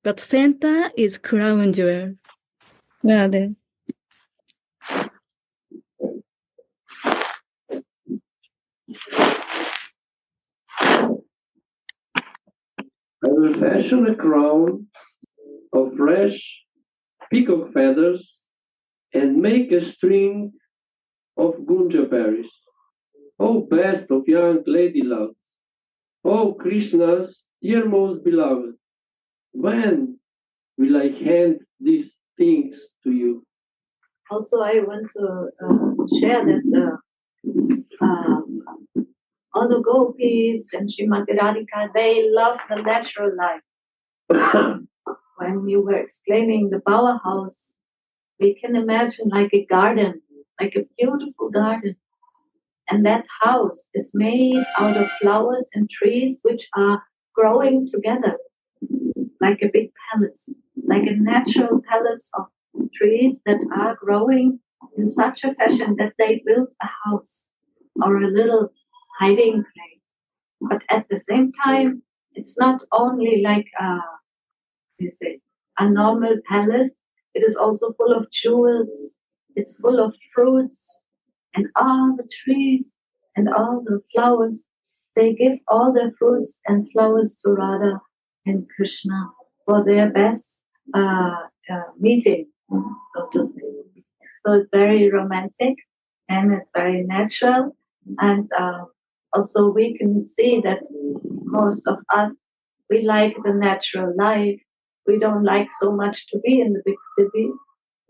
but center is crown jewel. Where are they? I will fashion a crown of fresh peacock feathers and make a string of gunja berries. O best of young lady loves, O Krishna's dearmost beloved, when will I hand these things to you? Also, I want to share that all the gopis and Srimati Radhika, they love the natural life. When you were explaining the powerhouse, we can imagine like a garden, like a beautiful garden. And that house is made out of flowers and trees which are growing together, like a big palace, like a natural palace of trees that are growing in such a fashion that they built a house or a little hiding place. But at the same time, it's not only like a normal palace, it is also full of jewels, it's full of fruits, and all the trees and all the flowers, they give all the fruits and flowers to Radha and Krishna for their best meeting, so to say. So it's very romantic and it's very natural, and also we can see that most of us, we like the natural life. We don't like so much to be in the big cities.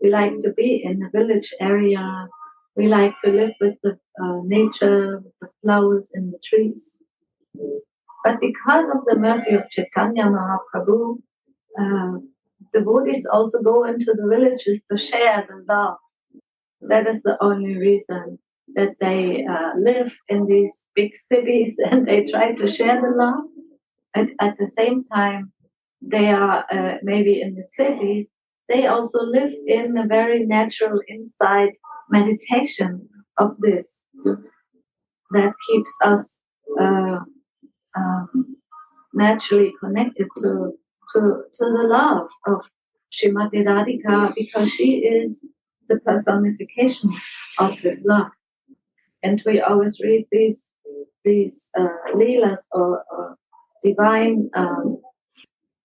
We like to be in the village area. We like to live with the nature, with the flowers and the trees. But because of the mercy of Chaitanya Mahaprabhu, devotees also go into the villages to share the love. That is the only reason that they live in these big cities and they try to share the love. And at the same time, they are maybe in the cities, they also live in a very natural inside meditation of this that keeps us naturally connected to the love of Srimati Radhika, because she is the personification of this love. And we always read these leelas or divine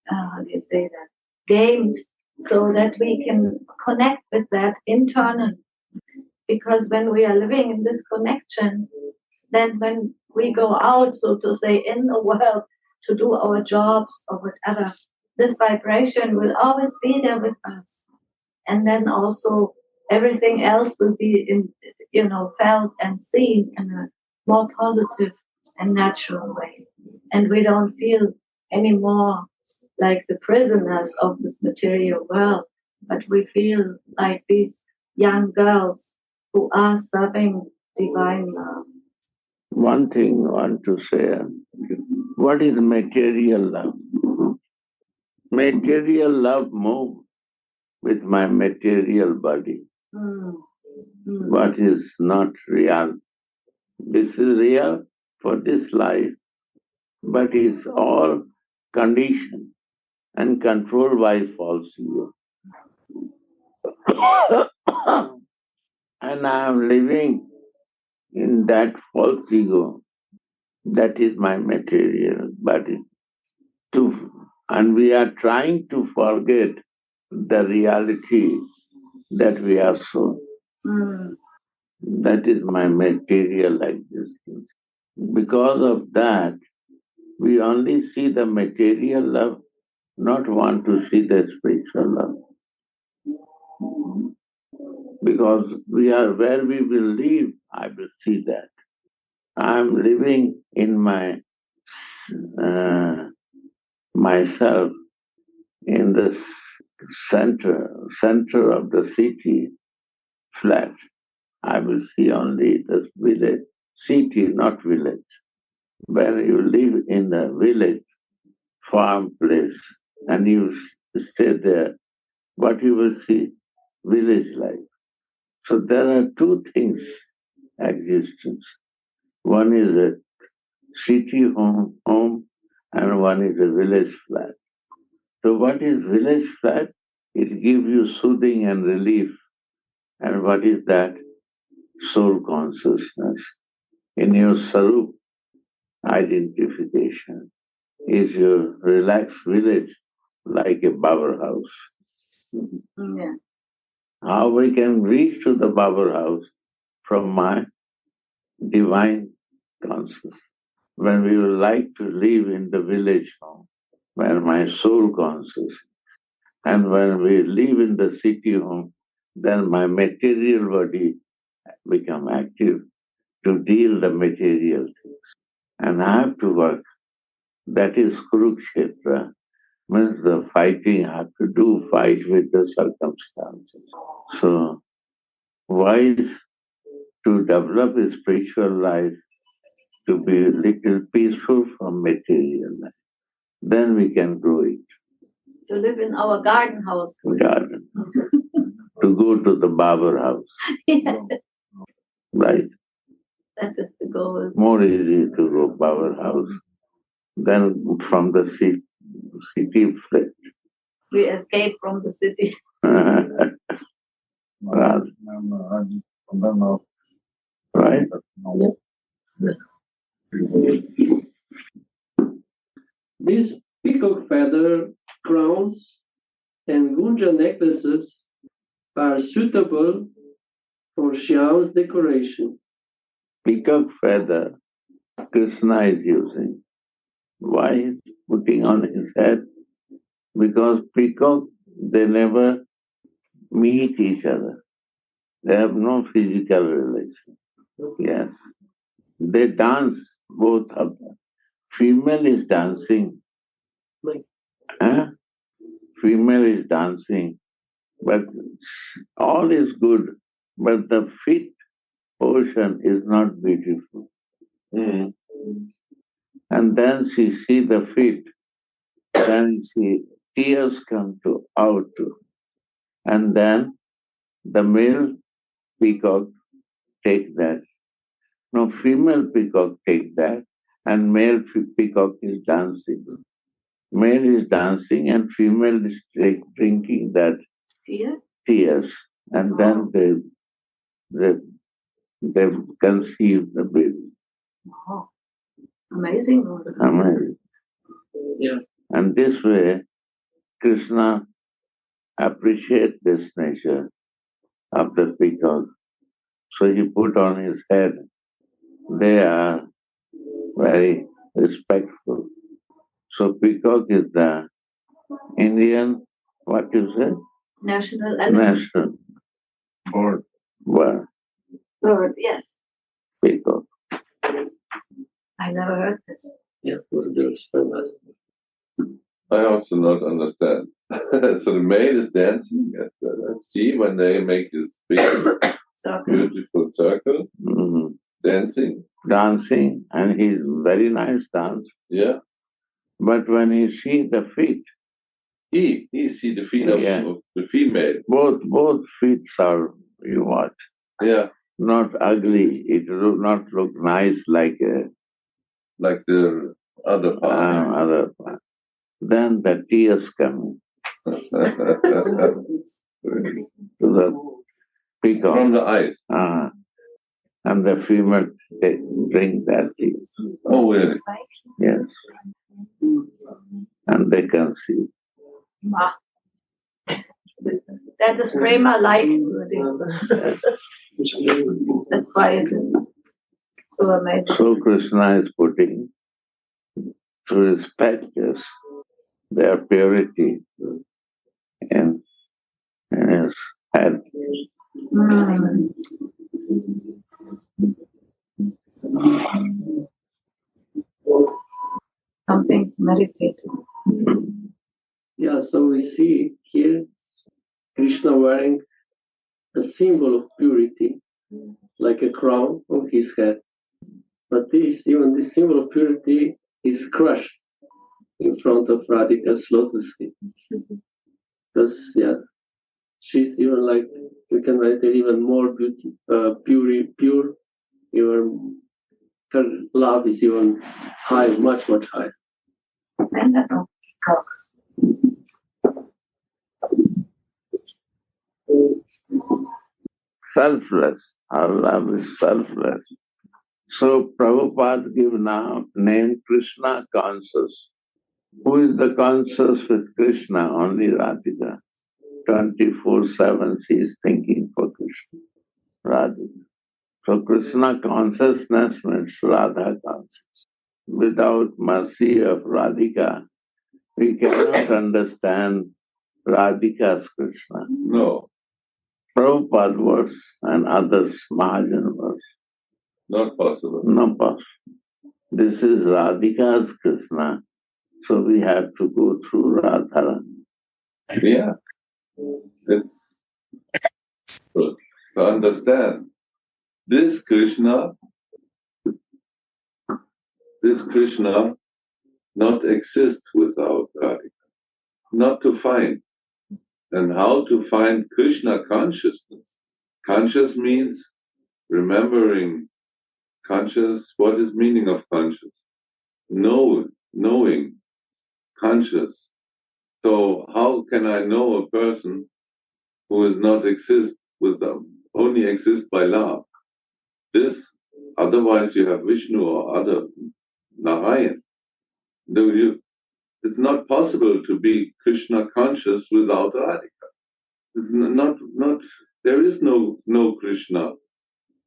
how do you say that, games, so that we can connect with that internally. Because when we are living in this connection, then when we go out, so to say, in the world to do our jobs or whatever, this vibration will always be there with us. And then also everything else will be felt and seen in a more positive and natural way. And we don't feel anymore like the prisoners of this material world, but we feel like these young girls who are serving divine love. One thing I want to say, what is material love? Material love moves with my material body. What is not real. This is real for this life, but it's all conditioned and controlled by false ego. And I am living in that false ego. That is my material body. And we are trying to forget the reality that we are so. That is my material existence. Because of that, we only see the material love, not want to see the spiritual love. because we are where we will live, I will see that. I am living in my myself in the center of the city, flat. I will see only the village, city, not village. When you live in the village, farm place, and you stay there, what you will see, village life. So there are two things existence. One is a city home and one is a village flat. So what is village flat? It gives you soothing and relief. And what is that? Soul consciousness. In your sarup identification is your relaxed village like a Babur house. Yeah. How we can reach to the Babur house from my divine consciousness. When we would like to live in the village home, where my soul conscious, and when we live in the city home, then my material body become active to deal the material things. And I have to work. That is Kurukshetra, means the fighting I have to do, fight with the circumstances. So, wise to develop a spiritual life, to be a little peaceful from material life. Then we can grow it. To live in our garden house. Garden. To go to the Babur house. Yes. Right. That is the goal. More easy to go Babur house than from the city flat. We escape from the city. Right? These peacock feather crowns and gunja necklaces are suitable for Shyam's decoration. Peacock feather Krishna is using. Why he's putting on his head? Because peacock, they never meet each other. They have no physical relation. Yes. They dance, both of them. Female is dancing. Huh? Female is dancing. But all is good. But the feet portion is not beautiful. Mm. And then she see the feet. Then tears come out. And then the male peacock take that. No, female peacock take that, and male peacock is dancing. Male is dancing and female is drinking that tears, and then they conceive the baby. Wow. Amazing. Amazing. Yeah. And this way, Krishna appreciates this nature of the peacock. So he put on his head. They are very respectful. So peacock is the Indian, what you say? National animal. National bird. Bird. Bird, yes. Peacock. I never heard this. Yeah, we'll do explain that. I also not understand. So the male is dancing at sea when they make this big, beautiful circle, dancing. Dancing, and he's very nice dance. Yeah. But when he see the feet, he see the feet of the female. Both feet are, you watch. Yeah. Not ugly. It do not look nice like the other part. Other part. Then the tears come to the peacock. From the eyes. And the female drink that tears. Oh, yes. Yes. And they conceive. Wow. That is prema life. That's why it is so amazing. So Krishna is putting to respect this, their purity in his head. Something to meditate. Yeah, so we see here Krishna wearing a symbol of purity, like a crown on his head. But even this symbol of purity is crushed in front of Radhika's lotus feet. Because, yeah, she's even like, we can write it even more pure, even her love is even high, much, much higher. Selfless. Our love is selfless. So Prabhupada give now name Krishna conscious. Who is the conscious with Krishna? Only Radhika. 24/7 she is thinking for Krishna. Radhika. So Krishna consciousness means Radha consciousness. Without mercy of Radhika, we cannot understand Radhika's Krishna. No. Prabhupada words and others, Mahajan words. Not possible. Not possible. This is Radhika's Krishna, so we have to go through Radharani. Yeah. It's to understand. This Krishna not exist without Radhika. Not to find. And how to find Krishna consciousness? Conscious means remembering. Conscious, what is meaning of conscious? Knowing, conscious. So how can I know a person who does not exist with them, only exists by love? This, otherwise you have Vishnu or other Narayan. It's not possible to be Krishna conscious without Radhika. There is no Krishna.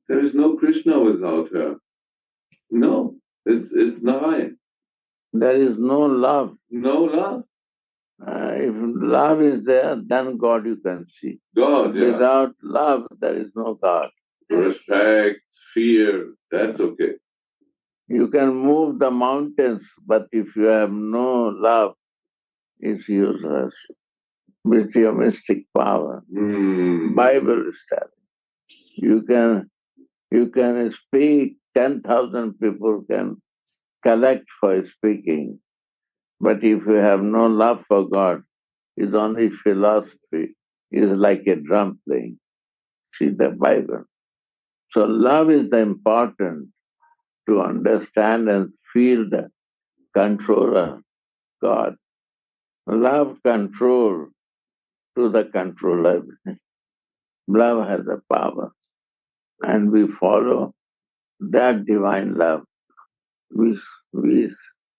There is no Krishna without her. No, it's Narayan. There is no love. No love. If love is there, then God you can see. God, yeah. Without love, there is no God. Respect, fear, that's okay. You can move the mountains, but if you have no love, it's useless. With your mystic power. Bible is telling. You can speak, 10,000 people can collect for speaking. But if you have no love for God, it's only philosophy. It's like a drum playing. See the Bible. So love is the important to understand and feel the controller, God. Love control to the controller. Love has a power. And we follow that divine love. We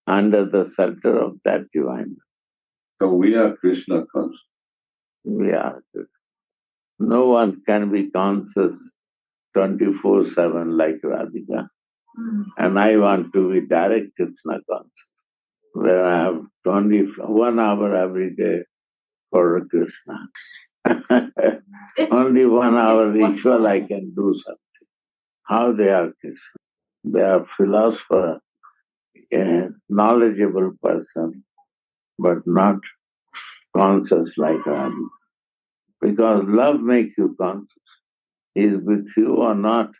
under the shelter of that divine love. So we are Krishna conscious. We are. No one can be conscious 24/7 like Radhika. And I want to be direct Krishna conscious, where I have only 1 hour every day for Krishna. Only 1 hour ritual I can do something. How they are Krishna? They are philosopher, a knowledgeable person, but not conscious like Radhika. Because love makes you conscious. He is with you or not,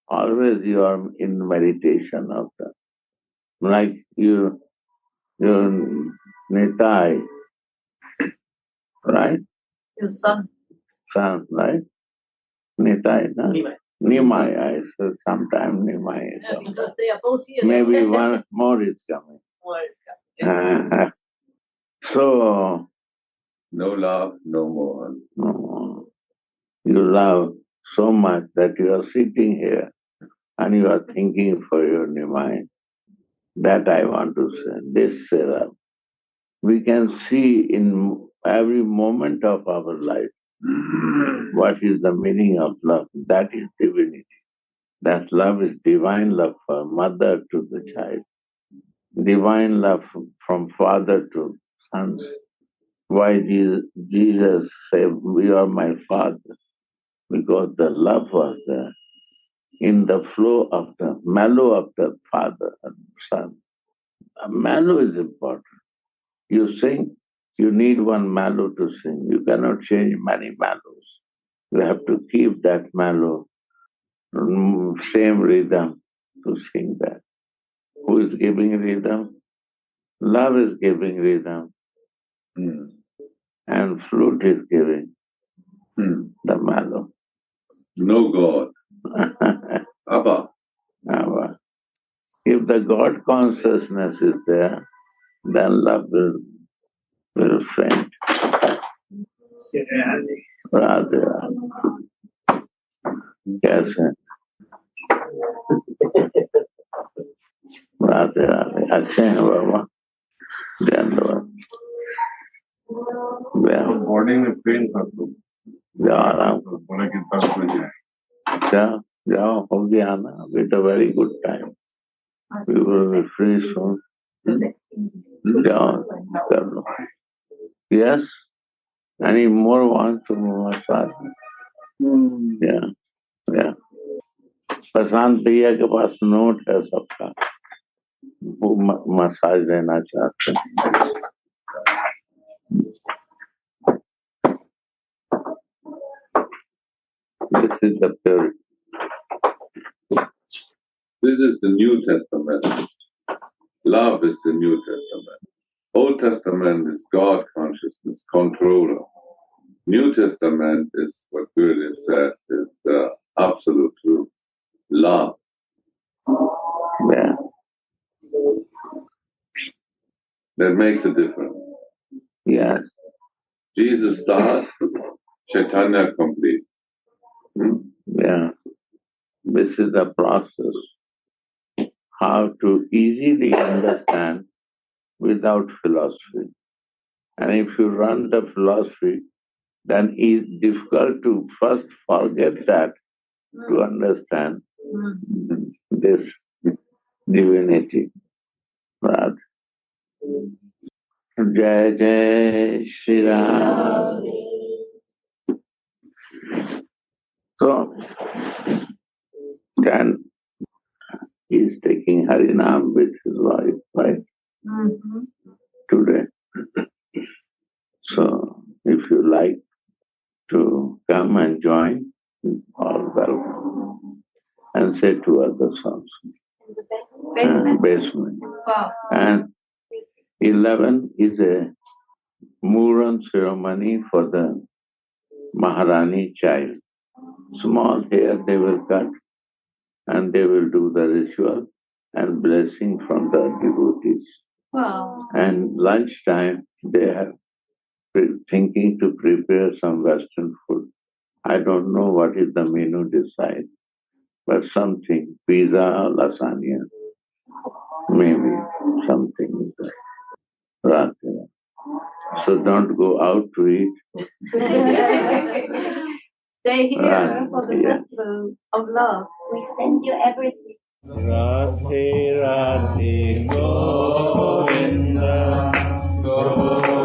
always you are in meditation of that. Like you Nitai, right? Your son. Son, right? Nitai, no? Nimai, I said sometime Nimai is coming. Because they are both here. Maybe one more is coming. So, no love, no more. No. You love so much that you are sitting here and you are thinking for your Nimai. That I want to say. This love. We can see in every moment of our life what is the meaning of love. That is divinity. That love is divine love from mother to the child. Divine love from father to sons. Why Jesus said, "You are my father." because the love was there in the flow of the mellow of the father and son. A mellow is important. You sing, you need one mellow to sing. You cannot change many mellows. You have to keep that mellow, same rhythm to sing that. Who is giving rhythm? Love is giving rhythm. And flute is giving the mellow. No God. Abba. Abba. If the God consciousness is there, then love will faint. Radha. कैसे राधे राधे अच्छे हैं बाबा धन्यवाद body में pen था तो जाओ आराम करो बोले कि 10 बजे जाओ जाओ हो गया ना with a very good time we will be free soon जाओ कर लो yes any more want to massage या प्रशांत भैया के पास नोट है सबका वो मसाज देना चाहते हैं This is the purity. This is the New Testament. Love is the New Testament. Old Testament is God consciousness, controller. New Testament is what Gurudev said is the absolute truth. Love. Yeah. That makes a difference. Yes. Jesus starts, Chaitanya complete. Yeah. This is the process. How to easily understand without philosophy. And if you run the philosophy, then it's difficult to first forget that to understand this divinity. Right? Jai Jai Shri Ram. So, then he's taking Harinam with his wife, right? Today. So, if you like to come and join, all welcome. And say two other songs. Basement. Wow. And 11 is a Muran ceremony for the Maharani child. Small hair they will cut and they will do the ritual and blessing from the devotees. Wow. And lunchtime they are thinking to prepare some Western food. I don't know what is the menu decide, but something, pizza, lasagna, maybe something like that. So don't go out to eat. Stay here Right. for the festival of love. We send you everything. Radhe Radhe Govinda Govinda